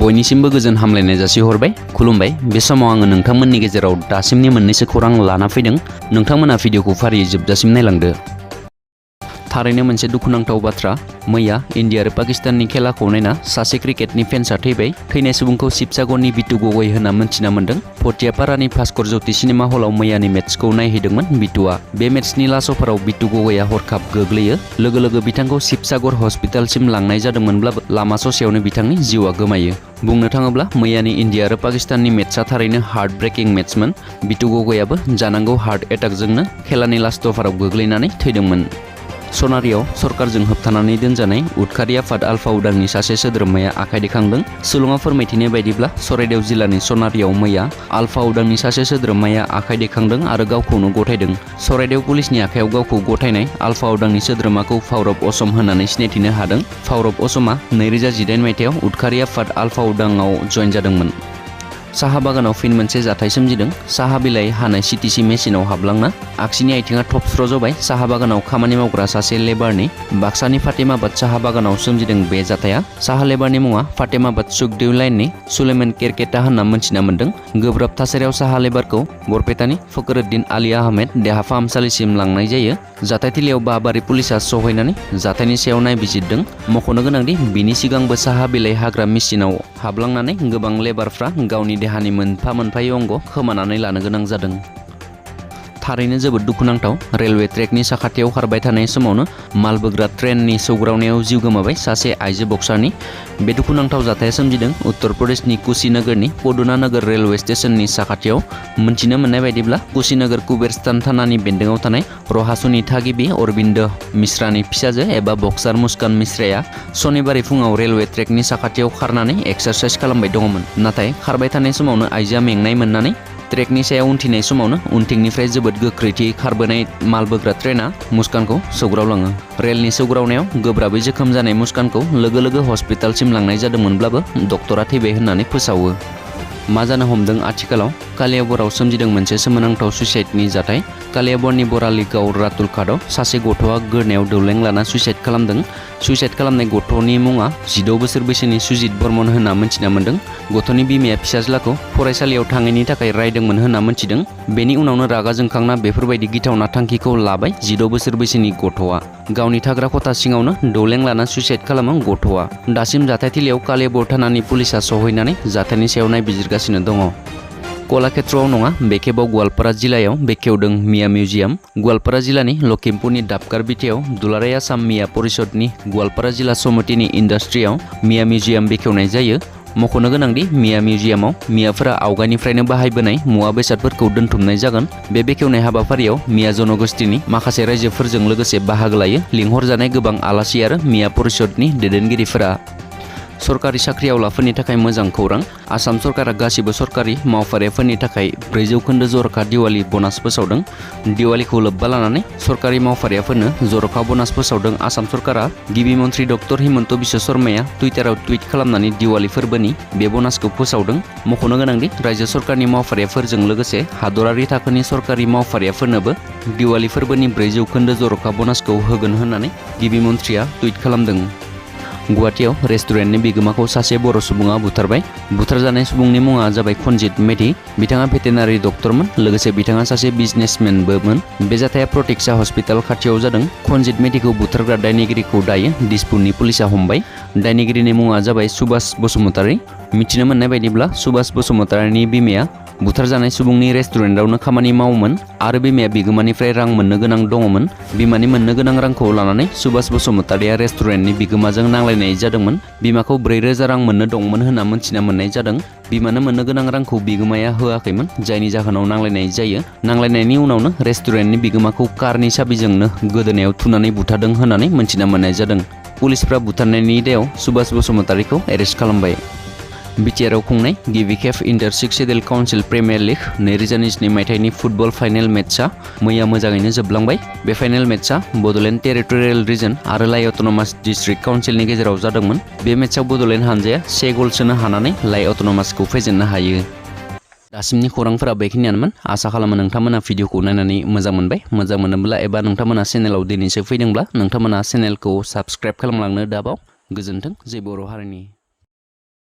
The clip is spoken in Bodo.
बयनिसिमबो गोजोन हामलायनाय जासिहरबाय खुलुमबाय बे समाव आङो नोंथांमोननि गेजेराव दासिमनि मोननैसो खौरां लाना फैदों नोंथांमोना भिडिअखौ फारियै जोबजासिम नायलांदो थारैनो मोनसे दुखुनांथाव बाथ्रा मैया इन्डिया आरो पाकिस्ताननि खेलाखौ नायना सासे क्रिकेटनि फेन्सआ थैबाय थैनाय सुबुंखौ शिबसागरनि बिटु गगৈ होनना मोनथिना मोन्दों भटियापारानि भास्कर ज्योति सिनेमा हलाव मैयानि मेट्सखौ नायहैदोंमोन बिटुआ बे मेट्सनि लास्ट अभाराव बिटु गगैआ हरखाब गोग्लैयो लोगो लोगो बिथांखौ शिबसागर हस्पिटालसिम लांनाय जादोंमोनब्लाबो लामा ससेयावनो बिथांनि जिउआ गोमायो बुंनो थाङोब्ला मैयानि इन्डिया आरो पाकिस्ताननि मेट्सआ थारैनो हार्ट ब्रेकिं मेट्समोन बिटु गगैआबो जानांगौ हार्ट एटाकजोंनो खेलानि लास्ट अभाराव गोग्लैनानै थैदोंमोन सनारियाव सरकारजों होबथानानै दोनजानाय उदखारि आफाद आलफा उदांनि सासे सोद्रोमाया आखाइ दैखांदों सुलुङा फोरमायथिनाय बायदिब्ला चराइदेव जिल्लानि सनारियाव मैया आलफा उदांनि सासे सोद्रोमाया आखाइ दैखांदों आरो गावखौनो गथायदों चराइदेव पुलिसनि आखायाव गावखौ गथायनाय आलफा उदांनि सोद्रोमाखौ फावरब असम होननानै सिनायथिनो हादों फावरब असमा 2018 मायथाइयाव उदखारि आफाद आलफा उदांआव जइन जादोंमोन साहा बागानाव फिन मोनसे जाथाय सोमजिदों साहा बिलाइ हानाय सिटिसि मेसिनाव हाबलांना आगसिनि आथिङा थबस्र' जबाय साहा बागानाव खामानि मावग्रा सासे लेबारनि बाक्सानि फातेमाबाद साहा बागानाव सोमजिदों बे जाथाया साहा लेबारनि मुङा फातेमाबाद सुखदेव लाइननि सुलेमान केरकेटा होनना मोनथिना मोन्दों गोब्राब थासारियाव साहा लेबारखौ बरपेटानि फकरुद्दिन आली आहमेद देहा फाहामसालिसिम लांनाय जायो जाथायथिलियाव बाबारि पुलिसा सहैनानै जाथायनि सायाव नायबिजिरदों मख'नो गोनांदि बिनि सिगांबो साहा बिलाइ हाग्रा मेसिनाव हाबलांनानै गोबां लेबारफ्रा गावनि देहानि मोनफा मोनफायै अंग खोमानानै लानो गोनां जादों थारैनो जोबोद दुखुनांथाव रेलवे ट्रेकनि साखाथियाव खारबाय थानाय समावनो माल बोग्रा ट्रेननि सौग्रावनायाव जिउ गोमाबाय सासे आइजो बक्सारनि बे दुखुनांथाव जाथाया सोमजिदों उत्तर प्रदेशनि कुशीनगरनि पदुना नगर रेलवे स्टेशननि साखाथियाव मोनथिनो मोननाय बायदिब्ला कुशीनगर कुबेरस्तान थानानि बेन्दोंआव थानाय रहासुनि थागिबि अरबिन्द मिश्रानि फिसाजो एबा बक्सार मुस्कान मिश्राया सनिबारै फुङाव रेलवे ट्रेकनि साखाथियाव खारनानै एक्सारसाइज खालामबाय दङमोन नाथाय खारबाय थानाय समावनो आइजोआ मेंनाय मोननानै ट्रेकनि सायाव उनथिनाय समावनो उनथिंनिफ्राय जोबोद गोख्रैथि खारबोनाय माल बोग्रा ट्रेना मुस्कानखौ सौग्रावलाङो रेलनि सौग्रावनायाव गोब्राबै जोखोम जानाय मुस्कानखौ लोगो लोगो हस्पिटालसिम लांनाय जादोंमोनब्लाबो डक्टरा थैबाय होननानै फोसावो मा जानो हमदों आथिखालाव कालियाबराव सोमजिदों मोनसे सोमोनांथाव सुइसाइडनि जाथाय कालियाबरनि बरालि गाव रातुल खादाव सासे गथ'आ गोरनायाव दौलें लाना सुइसाइड खालामदों सुइसाइड खालामनाय गथ'नि मुङा 16 बोसोर बैसोनि सुजित बर्मन होनना मोनथिना मोन्दों गथ'नि बिमाया फिसाज्लाखौ फरायसालियाव थाङैनि थाखाय रायदोंमोन होनना मोनथिदों बेनि उनावनो रागा जोंखांना बेफोरबायदि गिथावना थांखिखौ लाबाय 16 बोसोर बैसोनि गथ'आ गावनि थाग्रा खथा सिङावनो दौलें लाना सुइसाइड खालामो गथ'आ दासिम जाथायथिलियाव कालियाबर थानानि पुलिसा सहैनानै जाथायनि सायाव नायबिजिरगासिनो दङ कलाक्षेत्रआव नङा बे खेबाव गवालपारा जिल्लायाव बेखेवदों मिया मिउजियाम गवालपारा जिल्लानि लखिमपुरनि दाबकार बिथायाव दुलाराय आसाम मिया परिषदनि गवालपारा जिल्ला समितिनि इन्डास्ट्रियाव मिया मिउजियाम बेखेवनाय जायो मख'नो गोनांदि मिया मिउजियामाव मियाफोरा आवगायनिफ्रायनो बाहायबोनाय मुवा बेसादफोरखौ दोनथुमनाय जागोन बे बेखेवनाय हाबाफारियाव मिया जनगोष्ठीनि माखासे रायजोफोरजों लोगोसे बाहागो लायो लिंहरजानाय गोबां आलासि आरो मिया परिषदनि दैदेनगिरिफोरा सरकारि साख्रिआवलाफोरनि थाखाय मोजां खौरां आसाम सरकारा गासिबो सरकारि मावफारियाफोरनि थाखाय 4% जर'खा दिवाली ब'नास फोसावदों दिवालीखौ लोब्बा लानानै सरकारि मावफारियाफोरनो जर'खा ब'नास फोसावदों आसाम सरकारा गिबि मन्त्रि डक्टर हिमन्त बिश्व शर्माया टुइटाराव टुइट खालामनानै दिवाली फोरबोनि बे ब'नासखौ फोसावदों मख'नो गोनांदि रायजो सरकारनि मावफारियाफोरजों लोगोसे हादरारि थाखोनि सरकारि मावफारियाफोरनोबो दिवाली फोरबोनि 4% जर'खा ब'नासखौ होगोन होननानै गिबि मन्थ्रिया टुइट खालामदों गुवाहाटीआव रेस्टुरेन्टनि बिगोमाखौ सासे बर' सुबुङा बुथारबाय बुथारजानाय सुबुंनि मुङा जाबाय खनजित मेधि बिथाङा भेटेनारि डक्टरमोन लोगोसे बिथाङा सासे बिजनेसमेनबोमोन बे जाथाया प्रतीक्षा हस्पिटाल खाथियाव जादों खनजित मेधिखौ बुथारग्रा दायनिगिरिखौ दायो दिसपुरनि पुलिसा हमबाय दायनिगिरिनि मुङा जाबाय सुभाष बसुमतारी मिथिनो मोननाय बायदिब्ला सुभाष बसुमतारीनि बिमाया बुथारजानाय सुबुंनि रेस्टुरेन्टावनो खामानि मावोमोन आरो बिमाया बिगोमानिफ्राय रां मोननो गोनां दङमोन बिमानि मोननो गोनां रांखौ लानानै सुभाष बसुमतारीया रेस्टुरेन्टनि बिगोमाजों नांलायनाय जादोंमोन बिमाखौ 4,000 रां मोननो दंमोन होनना मोनथिना मोननाय जादों बिमानो मोननो गोनां रांखौ बिगोमाया होआखैमोन जायनि जाहोनाव नांलायनाय जायो नांलायनायनि उनावनो रेस्टुरेन्टनि बिगोमाखौ कारनि साबिजोंनो गोदोनायाव थुनानै बुथारदों होननानै मोनथिना मोननाय जादों पुलिसफ्रा बुथारनायनि दायाव सुभाष बसुमतारीखौ एरेस्ट खालामबाय बिटिआरआव खुंनाय गिबि खेब इन्टार सिक्सेडेल काउन्सिल प्रिमियार लीग 2022 मायथाइनि फुटबल फाइनेल मेचआ मैया मोजाङैनो जोबलांबाय बे फाइनेल मेचआ बड'लेण्ड टेरिटरियेल रिजन आरो लाइ अट'नमास डिस्ट्रिक्ट काउन्सिलनि गेजेराव जादोंमोन बे मेचआव बड'लेण्ड हानजाया 1 गल सोनो हानानै लाइ अट'नमासखौ फेजेननो हायो दासिमनि खौरांफोरा बेखिनियानोमोन आसा खालामो नोंथांमोना भिडिअखौ नायनानै मोजां मोनबाय मोजां मोनोब्ला एबा नोंथांमोना चेनेलाव दिनैसो फैदोंब्ला नोंथांमोना चेनेलखौ साबस्क्राइब खालामलांनो दाबाव गोजोन्थों जय बर' हारिनि